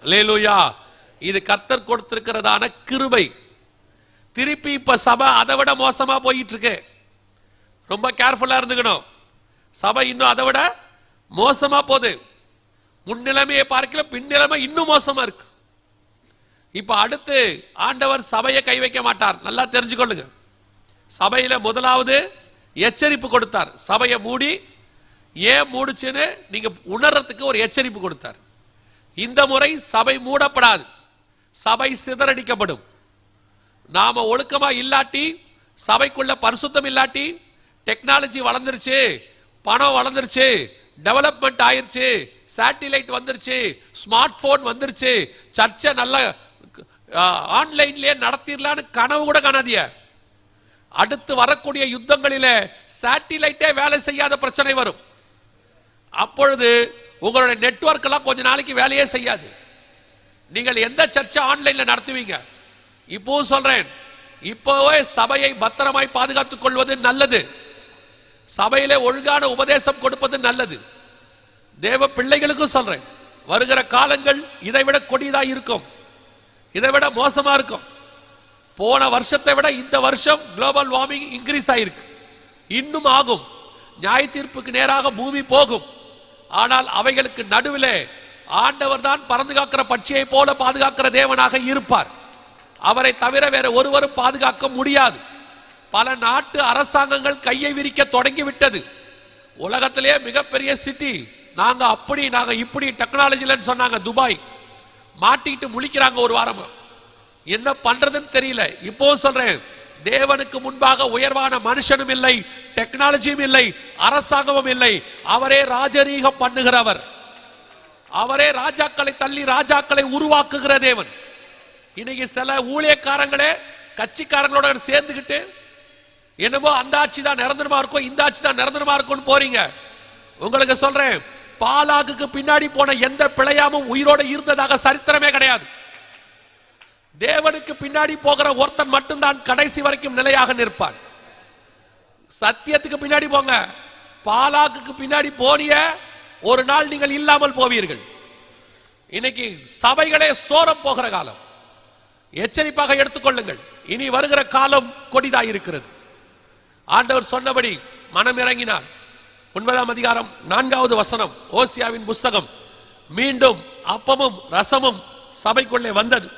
அல்லேலூயா. இது கர்த்தர் கொடுத்திருக்கிறதான கிருபை. திருப்பி இப்ப சபை அதை விட மோசமா போயிட்டு இருக்கு. ரொம்ப கேர்ஃபுல்லா இருந்துக்கணும். சபை இன்னும் அதை விட மோசமா போகுது. முன்னிலைமையை பார்க்கல, பின்னிலைமை இன்னும் மோசமா இருக்கு. இப்ப அடுத்து ஆண்டவர் சபையை கை வைக்க மாட்டார். நல்லா தெரிஞ்சுக்கொள்ளுங்க. சபையில முதலாவது எச்சரிப்பு கொடுத்தார். சபையை மூடி ஏன் மூடுச்சுன்னு நீங்க உணர்றதுக்கு ஒரு எச்சரிப்பு கொடுத்தார். இந்த முறை சபை மூடப்படாது, சபை சிதறடிக்கப்படும். நாம ஒழுக்கமா இல்லாட்டி, சபைக்குள்ள பரிசுத்தம் இல்லாட்டி, டெக்னாலஜி வளர்ந்துருச்சு, பணம் வளர்ந்துருச்சு, டெவலப்மெண்ட் ஆயிருச்சு, சேட்டிலைட் வந்துருச்சு, ஸ்மார்ட் போன் வந்துருச்சு, சர்ச்சை நல்ல ஆன்லைன்லயே நடத்திடலான்னு கனவு கூட காணாதிய. அடுத்து வரக்கூடிய யுத்தங்களிலே சேட்டிலைட்டே வேலை செய்யாத பிரச்சனை வரும். அப்பொழுது உங்களுடைய நெட்வொர்க் எல்லாம் கொஞ்ச நாளைக்கு வேலையே செய்யாது. நீங்கள் எந்த சர்ச்சை ஆன்லைன்ல நடத்துவீங்க? இப்போ சொல்றேன், இப்போவே சபையை பத்திரமாய் பாதுகாத்துக் கொள்வது நல்லது. சபையிலே ஒழுங்கான உபதேசம் கொடுப்பது நல்லது. தேவ பிள்ளைகளுக்கும் சொல்றேன், வருகிற காலங்கள் இதைவிட கொடியதா இருக்கும், இதைவிட மோசமா இருக்கும். போன வருஷத்தை விட இந்த வருஷம் குளோபல் வார்மிங் இன்க்ரீஸ் ஆயிருக்கு, இன்னும் ஆகும். நியாய தீர்ப்புக்கு நேராக பூமி போகும். ஆனால் அவைகளுக்கு நடுவிலே ஆண்டவர் தான் பறந்து காக்கிற பட்சியை போல பாதுகாக்கிற தேவனாக இருப்பார். அவரை தவிர வேற ஒருவரும் பாதுகாக்க முடியாது. பல நாட்டு அரசாங்கங்கள் கையை விரிக்க தொடங்கிவிட்டது. உலகத்திலே மிகப்பெரிய சிட்டி, நாங்க அப்படி நாங்க இப்படி டெக்னாலஜிலன்னு சொன்னாங்க. துபாய் மாட்டிக்கிட்டு முழிக்கிறாங்க ஒரு வாரமா. என்ன பண்றதுன்னு தெரியல. இப்போ சொல்றேன், தேவனுக்கு முன்பாக உயர்வான மனுஷனும் இல்லை, டெக்னாலஜியும் இல்லை, அரசாங்கமும் இல்லை. அவரே ராஜரீகம் பண்ணுகிறவர். அவரே ராஜாக்களை தள்ளி ராஜாக்களை உருவாக்குகிற தேவன். இன்னைக்கு சில ஊழியக்காரங்களே கட்சிக்காரங்களோட சேர்ந்துக்கிட்டு என்னமோ அந்த ஆட்சி தான் நிரந்தரமா இருக்கும், இந்த ஆட்சி தான் நிரந்தரமா இருக்கும்னு போறீங்க. உங்களுக்கு சொல்றேன், பாலாகுக்கு பின்னாடி போன எந்த பிழையாமும் உயிரோடு இருந்ததாக சரித்திரமே கிடையாது. தேவனுக்கு பின்னாடி போகிற ஒருத்தன் மட்டும்தான் கடைசி வரைக்கும் நிலையாக நிற்பான். சத்தியத்துக்கு பின்னாடி போங்க. பாலாகுக்கு பின்னாடி போனிய ஒரு நாள் நீங்கள் இல்லாமல் போவீர்கள். இன்னைக்கு சபைகளே சோரம் போகிற காலம். எச்சரிப்பாக எடுத்துக்கொள்ளுங்கள். இனி வருகிற காலம் கொடிதாய் இருக்கிறது. ஆண்டவர் சொன்னபடி மனம் இறங்கினார். 9ஆம் அதிகாரம் 4வது வசனம், ஓசியாவின் புஸ்தகம். மீண்டும் அப்பமும் ரசமும் சபைக்குள்ளே வந்தது.